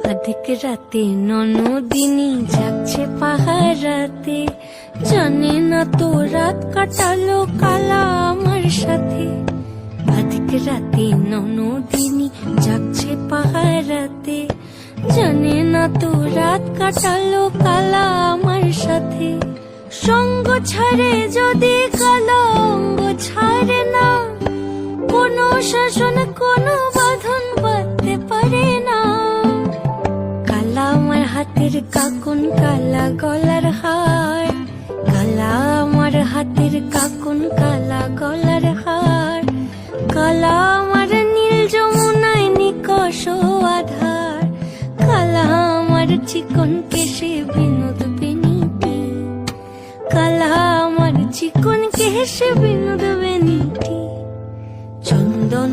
অধিক রাতে ননদিনী যাচ্ছে পাহারাতে, জানে না তো রাত কাটালো কালা আমার সাথে। অধিক রাতে ননদিনী যাচ্ছে পাহারাতে, জানে না তো রাত কাটালো কালা আমার সাথে। সঙ্গ ছাড়ে যদি কালো অঙ্গ ছাড়ে না, কোনো শাসন কোনো বাঁধন বাঁধতে পারে না। কালা আমার হাতের কাকুন কালা গলার হার, কালা আমার হাতের কাকুন কালা গলার হার, কালা আমার নীল যমুনায় নিকষ আধার, কালা আমার চিকন কেশে বিনোদ বেনিটি, কালা আমার চিকন কেশে বিনোদ বেনিটি। চন্দন